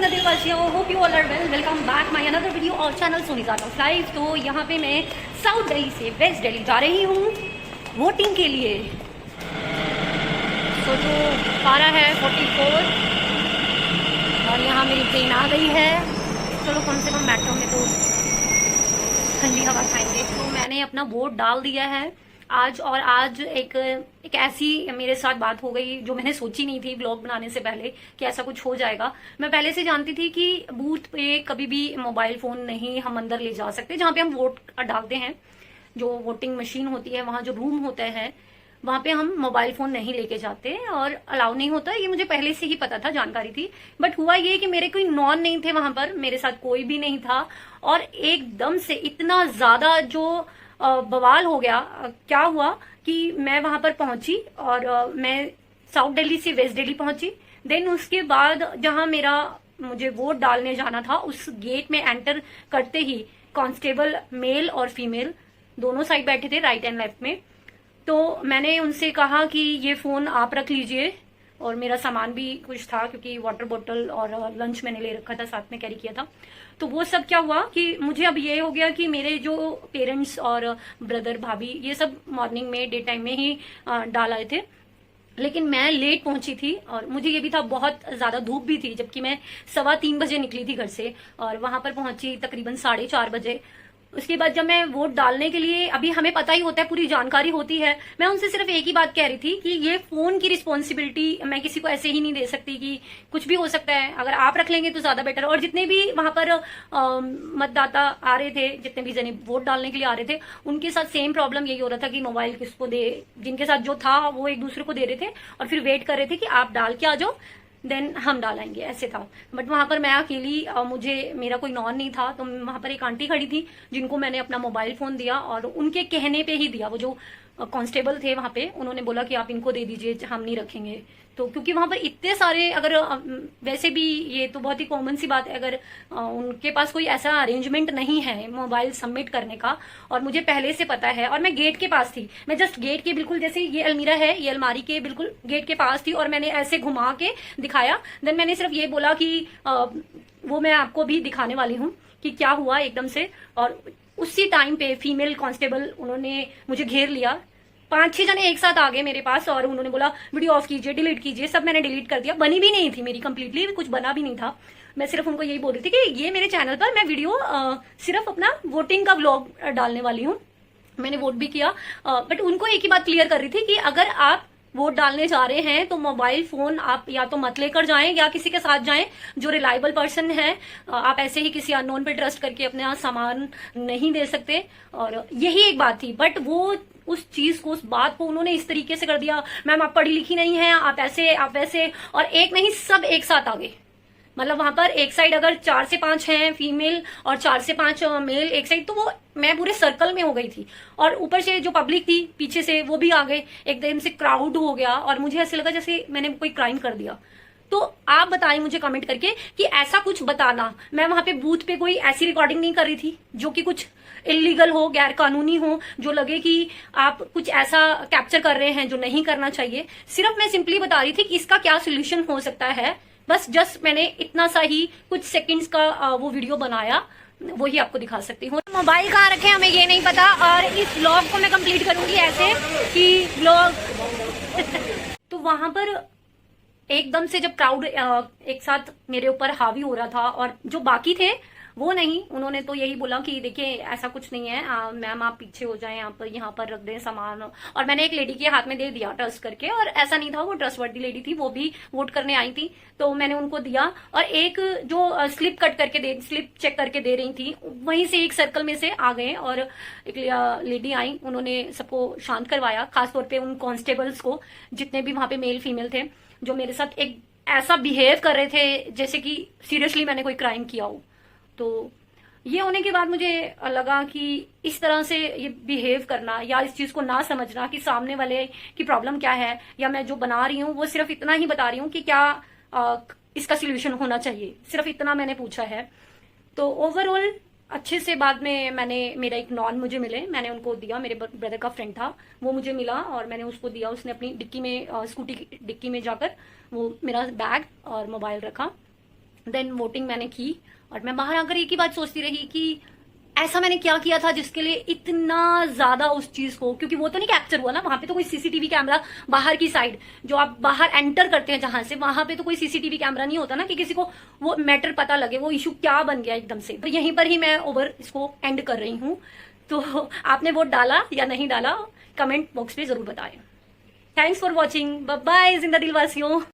नगरवासियों, hope you all are well. Welcome back my another video और channel Sonija talk live. तो यहाँ पे मैं साउथ दिल्ली से वेस्ट दिल्ली जा रही हूँ वोटिंग के लिए। तो जो पारा है 44 और यहाँ मेरी ट्रेन आ गई है। चलो कम से कम मेट्रो में तो ठंडी हवा खाएंगे। तो मैंने अपना वोट डाल दिया है आज। और आज एक ऐसी मेरे साथ बात हो गई जो मैंने सोची नहीं थी ब्लॉग बनाने से पहले कि ऐसा कुछ हो जाएगा। मैं पहले से जानती थी कि बूथ पे कभी भी मोबाइल फोन नहीं हम अंदर ले जा सकते। जहाँ पे हम वोट डालते हैं, जो वोटिंग मशीन होती है, वहाँ जो रूम होता है, वहां पे हम मोबाइल फोन नहीं लेके जाते और अलाउ नहीं होता। ये मुझे पहले से ही पता था, जानकारी थी। बट हुआ ये कि मेरे कोई नॉन नहीं थे वहां पर, मेरे साथ कोई भी नहीं था। और एकदम से इतना ज्यादा जो बवाल हो गया। क्या हुआ कि मैं वहां पर पहुंची और मैं साउथ दिल्ली से वेस्ट दिल्ली पहुंची। देन उसके बाद जहां मुझे वोट डालने जाना था, उस गेट में एंटर करते ही कांस्टेबल मेल और फीमेल दोनों साइड बैठे थे, राइट एंड लेफ्ट में। तो मैंने उनसे कहा कि ये फोन आप रख लीजिए, और मेरा सामान भी कुछ था क्योंकि वाटर बोतल और लंच मैंने ले रखा था, साथ में कैरी किया था। तो वो सब क्या हुआ कि मुझे अब ये हो गया कि मेरे जो पेरेंट्स और ब्रदर भाभी ये सब मॉर्निंग में डे टाइम में ही डाल आए थे, लेकिन मैं लेट पहुंची थी। और मुझे ये भी था बहुत ज्यादा धूप भी थी, जबकि मैं 3:15 बजे निकली थी घर से और वहां पर पहुंची तकरीबन 4:30 बजे। उसके बाद जब मैं वोट डालने के लिए, अभी हमें पता ही होता है, पूरी जानकारी होती है। मैं उनसे सिर्फ एक ही बात कह रही थी कि ये फोन की रिस्पॉन्सिबिलिटी मैं किसी को ऐसे ही नहीं दे सकती कि कुछ भी हो सकता है, अगर आप रख लेंगे तो ज्यादा बेटर। और जितने भी वहां पर मतदाता आ रहे थे, जितने भी जने वोट डालने के लिए आ रहे थे, उनके साथ सेम प्रॉब्लम यही हो रहा था कि मोबाइल किसको दे। जिनके साथ जो था वो एक दूसरे को दे रहे थे और फिर वेट कर रहे थे कि आप डाल के आ जाओ, देन हम डालेंगे, ऐसे था। बट वहां पर मैं अकेली, मुझे मेरा कोई नॉन नहीं था। तो वहां पर एक आंटी खड़ी थी जिनको मैंने अपना मोबाइल फोन दिया और उनके कहने पे ही दिया। वो जो कांस्टेबल थे वहां पे, उन्होंने बोला कि आप इनको दे दीजिए, हम नहीं रखेंगे। तो क्योंकि वहां पर इतने सारे, अगर वैसे भी ये तो बहुत ही कॉमन सी बात है, अगर उनके पास कोई ऐसा अरेंजमेंट नहीं है मोबाइल सबमिट करने का, और मुझे पहले से पता है, और मैं गेट के पास थी, मैं जस्ट गेट के बिल्कुल, जैसे ये अलमीरा है, ये अलमारी के बिल्कुल गेट के पास थी, और मैंने ऐसे घुमा के दिखाया। देन मैंने सिर्फ ये बोला कि वो मैं आपको भी दिखाने वाली हूँ कि क्या हुआ एकदम से। और उसी टाइम पे फीमेल कांस्टेबल, उन्होंने मुझे घेर लिया। 5-6 जने एक साथ आ गए मेरे पास और उन्होंने बोला वीडियो ऑफ कीजिए, डिलीट कीजिए। सब मैंने डिलीट कर दिया, बनी भी नहीं थी मेरी, कंप्लीटली कुछ बना भी नहीं था। मैं सिर्फ उनको यही बोल रही थी कि ये मेरे चैनल पर मैं वीडियो सिर्फ अपना वोटिंग का व्लॉग डालने वाली हूँ। मैंने वोट भी किया, बट उनको एक ही बात क्लियर कर रही थी कि अगर आप वोट डालने जा रहे हैं तो मोबाइल फोन आप या तो मत लेकर जाएं या किसी के साथ जाएं जो रिलायबल पर्सन है। आप ऐसे ही किसी अननोन पे ट्रस्ट करके अपना सामान नहीं दे सकते। और यही एक बात थी। बट वो उस चीज को, उस बात को उन्होंने इस तरीके से कर दिया, मैम आप पढ़ी लिखी नहीं है, आप ऐसे आप वैसे। और एक नहीं, सब एक साथ आ गए। मतलब वहां पर एक साइड अगर 4 से 5 हैं फीमेल और 4 से 5 मेल एक साइड, तो वो मैं पूरे सर्कल में हो गई थी। और ऊपर से जो पब्लिक थी पीछे से, वो भी आ गए, एकदम से क्राउड हो गया। और मुझे ऐसे लगा जैसे मैंने कोई क्राइम कर दिया। तो आप बताएं मुझे कमेंट करके कि ऐसा कुछ बताना। मैं वहां पे बूथ पे कोई ऐसी रिकॉर्डिंग नहीं कर रही थी जो कि कुछ इलीगल हो, गैर कानूनी हो, जो लगे कि आप कुछ ऐसा कैप्चर कर रहे हैं जो नहीं करना चाहिए। सिर्फ मैं सिंपली बता रही थी कि इसका क्या सोल्यूशन हो सकता है। बस जस्ट मैंने इतना सा ही कुछ सेकंड्स का वो वीडियो बनाया, वही आपको दिखा सकती हूँ। मोबाइल कहाँ रखे हमें ये नहीं पता, और इस व्लॉग को मैं कंप्लीट करूंगी ऐसे कि व्लॉग तो वहां पर एकदम से जब क्राउड एक साथ मेरे ऊपर हावी हो रहा था, और जो बाकी थे वो नहीं, उन्होंने तो यही बोला कि देखिए ऐसा कुछ नहीं है मैम, आप पीछे हो जाएं, आप यहाँ पर रख दें सामान। और मैंने एक लेडी के हाथ में दे दिया ट्रस्ट करके, और ऐसा नहीं था, वो ट्रस्टवर्दी लेडी थी, वो भी वोट करने आई थी, तो मैंने उनको दिया। और एक जो स्लिप चेक करके दे रही थी, वहीं से एक सर्कल में से आ गए और एक लेडी आई, उन्होंने सबको शांत करवाया, खासतौर पर उन कॉन्स्टेबल्स को, जितने भी वहां पे मेल फीमेल थे, जो मेरे साथ एक ऐसा बिहेव कर रहे थे जैसे कि सीरियसली मैंने कोई क्राइम किया हो। तो ये होने के बाद मुझे लगा कि इस तरह से ये बिहेव करना, या इस चीज को ना समझना कि सामने वाले की प्रॉब्लम क्या है, या मैं जो बना रही हूँ वो सिर्फ इतना ही बता रही हूँ कि क्या इसका सोल्यूशन होना चाहिए, सिर्फ इतना मैंने पूछा है। तो ओवरऑल अच्छे से बाद में मेरा एक नॉन मुझे मिले, मैंने उनको दिया, मेरे ब्रदर का फ्रेंड था, वो मुझे मिला और मैंने उसको दिया। उसने अपनी डिक्की में, स्कूटी की डिक्की में जाकर वो मेरा बैग और मोबाइल रखा। देन वोटिंग मैंने की और मैं बाहर आकर एक ही बात सोचती रही कि ऐसा मैंने क्या किया था जिसके लिए इतना ज्यादा उस चीज को, क्योंकि वो तो नहीं कैप्चर हुआ ना, वहां पे तो कोई सीसीटीवी कैमरा, बाहर की साइड जो आप बाहर एंटर करते हैं जहां से, वहां पे तो कोई सीसीटीवी कैमरा नहीं होता ना कि किसी को वो मैटर पता लगे, वो इशू क्या बन गया एकदम से। तो यहीं पर ही मैं ओवर इसको एंड कर रही हूँ। तो आपने वोट डाला या नहीं डाला, कमेंट बॉक्स पे जरूर बताएं। Thanks for watching, bye bye जिंदा दिल वासियों।